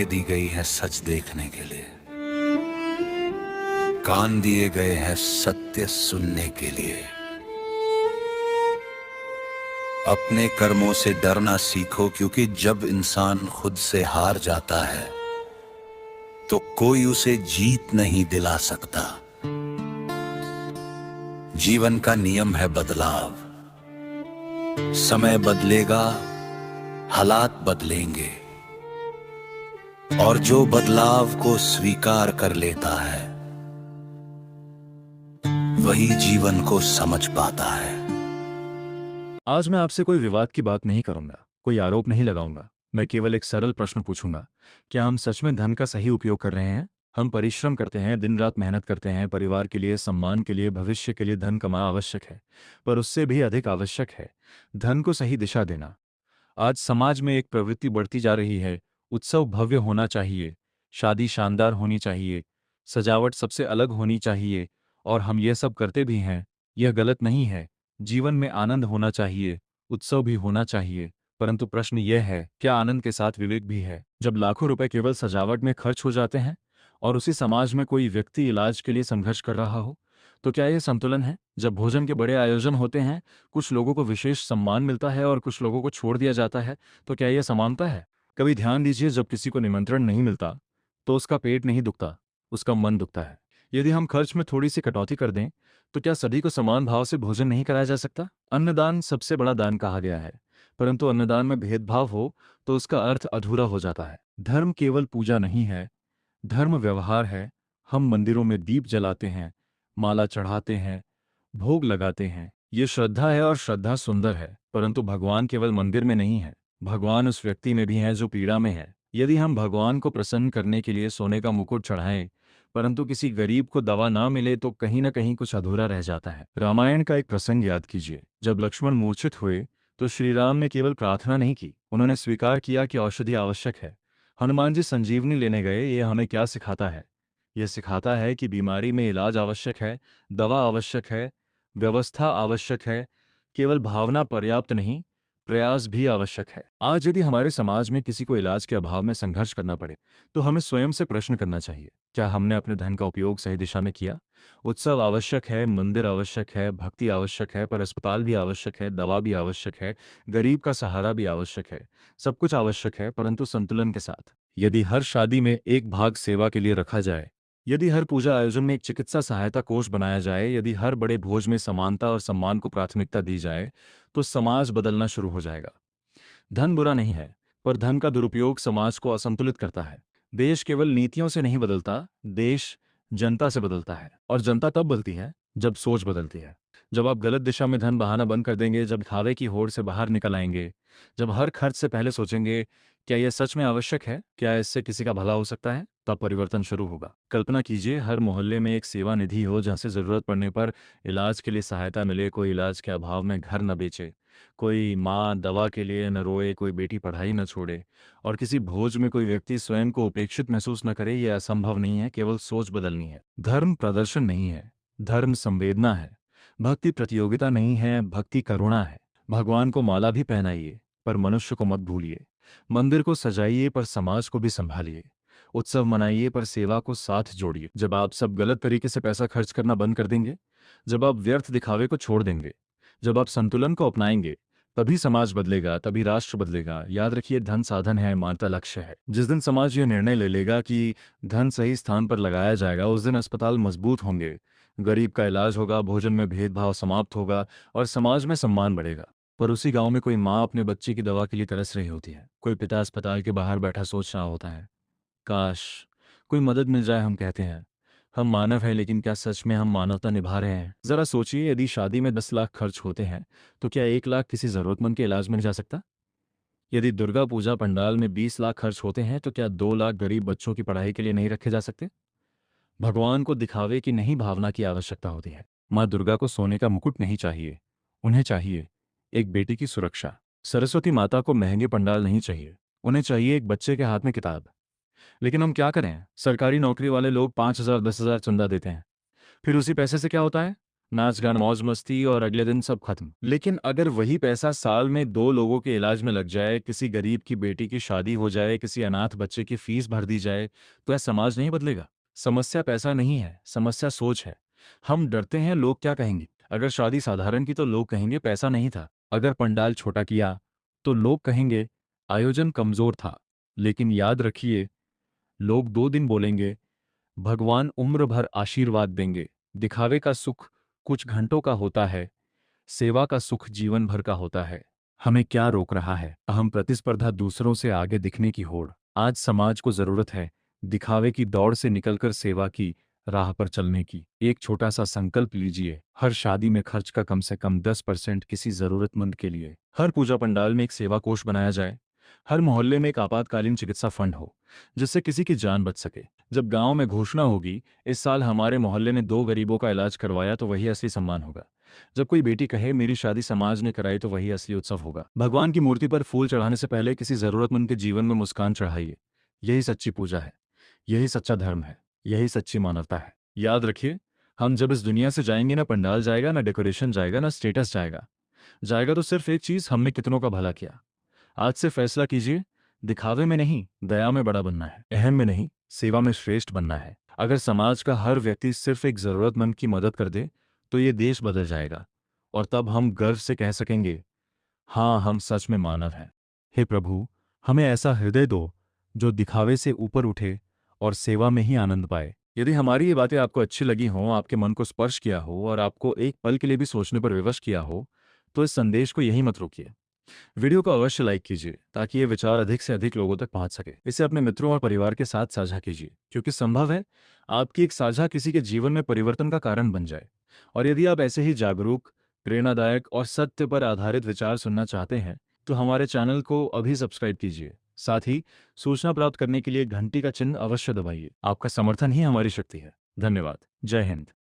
आंखें दी गई हैं सच देखने के लिए, कान दिए गए हैं सत्य सुनने के लिए। अपने कर्मों से डरना सीखो, क्योंकि जब इंसान खुद से हार जाता है तो कोई उसे जीत नहीं दिला सकता। जीवन का नियम है बदलाव। समय बदलेगा, हालात बदलेंगे, और जो बदलाव को स्वीकार कर लेता है वही जीवन को समझ पाता है। आज मैं आपसे कोई विवाद की बात नहीं करूंगा, कोई आरोप नहीं लगाऊंगा। मैं केवल एक सरल प्रश्न पूछूंगा। क्या हम सच में धन का सही उपयोग कर रहे हैं? हम परिश्रम करते हैं, दिन रात मेहनत करते हैं, परिवार के लिए, सम्मान के लिए, भविष्य के लिए धन कमाना आवश्यक है। पर उससे भी अधिक आवश्यक है धन को सही दिशा देना। आज समाज में एक प्रवृत्ति बढ़ती जा रही है। उत्सव भव्य होना चाहिए, शादी शानदार होनी चाहिए, सजावट सबसे अलग होनी चाहिए, और हम ये सब करते भी हैं। यह गलत नहीं है। जीवन में आनंद होना चाहिए, उत्सव भी होना चाहिए, परंतु प्रश्न यह है, क्या आनंद के साथ विवेक भी है? जब लाखों रुपए केवल सजावट में खर्च हो जाते हैं और उसी समाज में कोई व्यक्ति इलाज के लिए संघर्ष कर रहा हो, तो क्या यह संतुलन है? जब भोजन के बड़े आयोजन होते हैं, कुछ लोगों को विशेष सम्मान मिलता है और कुछ लोगों को छोड़ दिया जाता है, तो क्या यह समानता है? कभी ध्यान दीजिए, जब किसी को निमंत्रण नहीं मिलता तो उसका पेट नहीं दुखता, उसका मन दुखता है। यदि हम खर्च में थोड़ी सी कटौती कर दें, तो क्या सभी को समान भाव से भोजन नहीं कराया जा सकता? अन्नदान सबसे बड़ा दान कहा गया है, परंतु अन्नदान में भेदभाव हो तो उसका अर्थ अधूरा हो जाता है। धर्म केवल पूजा नहीं है, धर्म व्यवहार है। हम मंदिरों में दीप जलाते हैं, माला चढ़ाते हैं, भोग लगाते हैं। ये श्रद्धा है, और श्रद्धा सुंदर है, परंतु भगवान केवल मंदिर में नहीं है। भगवान उस व्यक्ति में भी है जो पीड़ा में है। यदि हम भगवान को प्रसन्न करने के लिए सोने का मुकुट चढ़ाएं, परंतु किसी गरीब को दवा ना मिले, तो कहीं ना कहीं कुछ अधूरा रह जाता है। रामायण का एक प्रसंग याद कीजिए। जब लक्ष्मण मूर्छित हुए तो श्री राम ने केवल प्रार्थना नहीं की, उन्होंने स्वीकार किया कि औषधि आवश्यक है। हनुमान जी संजीवनी लेने गए। ये हमें क्या सिखाता है? यह सिखाता है कि बीमारी में इलाज आवश्यक है, दवा आवश्यक है, व्यवस्था आवश्यक है, केवल भावना पर्याप्त नहीं, प्रयास भी आवश्यक है। आज यदि हमारे समाज में किसी को इलाज के अभाव में संघर्ष करना पड़े, तो हमें स्वयं से प्रश्न करना चाहिए, क्या हमने अपने धन का उपयोग सही दिशा में किया? उत्सव आवश्यक है, मंदिर आवश्यक है, भक्ति आवश्यक है, पर अस्पताल भी आवश्यक है, दवा भी आवश्यक है, गरीब का सहारा भी आवश्यक है। सब कुछ आवश्यक है, परंतु संतुलन के साथ। यदि हर शादी में एक भाग सेवा के लिए रखा जाए, यदि हर पूजा आयोजन में एक चिकित्सा सहायता कोष बनाया जाए, यदि हर बड़े भोज में समानता और सम्मान को प्राथमिकता दी जाए, तो समाज बदलना शुरू हो जाएगा। धन बुरा नहीं है, पर धन का दुरुपयोग समाज को असंतुलित करता है। देश केवल नीतियों से नहीं बदलता, देश जनता से बदलता है, और जनता तब बदलती है जब सोच बदलती है। जब आप गलत दिशा में धन बहाना बंद कर देंगे, जब दिखावे की होड़ से बाहर निकल आएंगे, जब हर खर्च से पहले सोचेंगे, क्या यह सच में आवश्यक है, क्या इससे किसी का भला हो सकता है, तब परिवर्तन शुरू होगा। कल्पना कीजिए, हर मोहल्ले में एक सेवा निधि हो, जहाँ से जरूरत पड़ने पर इलाज के लिए सहायता मिले, कोई इलाज के अभाव में घर न बेचे, कोई माँ दवा के लिए न रोए, कोई बेटी पढ़ाई न छोड़े, और किसी भोज में कोई व्यक्ति स्वयं को उपेक्षित महसूस न करे। यह असंभव नहीं है, केवल सोच बदलनी है। धर्म प्रदर्शन नहीं है, धर्म संवेदना है। भक्ति प्रतियोगिता नहीं है, भक्ति करुणा है। भगवान को माला भी पहनाइए, पर मनुष्य को मत भूलिए। मंदिर को सजाइए, पर समाज को भी संभालिए। उत्सव मनाइए, पर सेवा को साथ जोड़िए। जब आप सब गलत तरीके से पैसा खर्च करना बंद कर देंगे, जब आप व्यर्थ दिखावे को छोड़ देंगे, जब आप संतुलन को अपनाएंगे, तभी समाज बदलेगा, तभी राष्ट्र बदलेगा। याद रखिए, धन साधन है, मानता लक्ष्य है। जिस दिन समाज यह निर्णय ले लेगा कि धन सही स्थान पर लगाया जाएगा, उस दिन अस्पताल मजबूत होंगे, गरीब का इलाज होगा, भोजन में भेदभाव समाप्त होगा, और समाज में सम्मान बढ़ेगा। पर उसी गांव में कोई माँ अपने बच्चे की दवा के लिए तरस रही होती है, कोई पिता अस्पताल के बाहर बैठा सोच रहा होता है, काश कोई मदद मिल जाए। हम कहते हैं हम मानव हैं, लेकिन क्या सच में हम मानवता निभा रहे हैं? जरा सोचिए, यदि शादी में 10 लाख खर्च होते हैं, तो क्या 1 लाख किसी जरूरतमंद के इलाज में नहीं जा सकता? यदि दुर्गा पूजा पंडाल में 20 लाख खर्च होते हैं, तो क्या 2 लाख गरीब बच्चों की पढ़ाई के लिए नहीं रखे जा सकते? भगवान को दिखावे की नहीं, भावना की आवश्यकता होती है। माँ दुर्गा को सोने का मुकुट नहीं चाहिए, उन्हें चाहिए एक बेटी की सुरक्षा। सरस्वती माता को महंगे पंडाल नहीं चाहिए, उन्हें चाहिए एक बच्चे के हाथ में किताब। लेकिन हम क्या करें? सरकारी नौकरी वाले लोग 5,000 10,000 चंदा देते हैं, फिर उसी पैसे से क्या होता है? नाच गान मौज मस्ती और अगले दिन सब खत्म। लेकिन अगर वही पैसा साल में 2 लोगों के इलाज में लग जाए, किसी गरीब की बेटी की शादी हो जाए, किसी अनाथ बच्चे की फीस भर दी जाए, तो यह समाज नहीं बदलेगा। समस्या पैसा नहीं है, समस्या सोच है। हम डरते हैं लोग क्या कहेंगे। अगर शादी साधारण की तो लोग कहेंगे पैसा नहीं था। अगर पंडाल छोटा किया तो लोग कहेंगे आयोजन कमजोर था। लेकिन याद रखिए, लोग 2 दिन बोलेंगे, भगवान उम्र भर आशीर्वाद देंगे। दिखावे का सुख कुछ घंटों का होता है, सेवा का सुख जीवन भर का होता है। हमें क्या रोक रहा है? अहम प्रतिस्पर्धा, दूसरों से आगे दिखने की होड़। आज समाज को जरूरत है दिखावे की दौड़ से निकलकर सेवा की राह पर चलने की। एक छोटा सा संकल्प लीजिए, हर शादी में खर्च का कम से कम 10% किसी जरूरतमंद के लिए। हर पूजा पंडाल में एक सेवा कोष बनाया जाए। हर मोहल्ले में एक आपातकालीन चिकित्सा फंड हो, जिससे किसी की जान बच सके। जब गांव में घोषणा होगी, इस साल हमारे मोहल्ले ने 2 गरीबों का इलाज करवाया, तो वही असली सम्मान होगा। जब कोई बेटी कहे मेरी शादी समाज ने कराई, तो वही असली उत्सव होगा। भगवान की मूर्ति पर फूल चढ़ाने से पहले किसी जरूरतमंद के जीवन में मुस्कान चढ़ाइए। यही सच्ची पूजा है, यही सच्चा धर्म है, यही सच्ची मानवता है। याद रखिए, हम जब इस दुनिया से जाएंगे, ना पंडाल जाएगा, ना डेकोरेशन जाएगा, ना स्टेटस जाएगा। जाएगा तो सिर्फ एक चीज, हमने कितनों का भला किया। आज से फैसला कीजिए, दिखावे में नहीं, दया में बड़ा बनना है। अहम में नहीं, सेवा में श्रेष्ठ बनना है। अगर समाज का हर व्यक्ति सिर्फ एक जरूरतमंद की मदद कर दे, तो ये देश बदल जाएगा। और तब हम गर्व से कह सकेंगे, हाँ, हम सच में मानव हैं। हे प्रभु, हमें ऐसा हृदय दो जो दिखावे से ऊपर उठे और सेवा में ही आनंद पाए। यदि हमारी ये बातें आपको अच्छी लगी हों, आपके मन को स्पर्श किया हो और आपको एक पल के लिए भी सोचने पर विवश किया हो, तो इस संदेश को यहीं मत रोकिए। वीडियो को अवश्य लाइक कीजिए, ताकि ये विचार अधिक से अधिक लोगों तक पहुंच सके। इसे अपने मित्रों और परिवार के साथ साझा कीजिए, क्योंकि संभव है आपकी एक साझा किसी के जीवन में परिवर्तन का कारण बन जाए। और यदि आप ऐसे ही जागरूक, प्रेरणादायक और सत्य पर आधारित विचार सुनना चाहते हैं, तो हमारे चैनल को अभी सब्सक्राइब कीजिए। साथ ही सूचना प्राप्त करने के लिए घंटी का चिन्ह अवश्य दबाइए। आपका समर्थन ही हमारी शक्ति है। धन्यवाद। जय हिंद।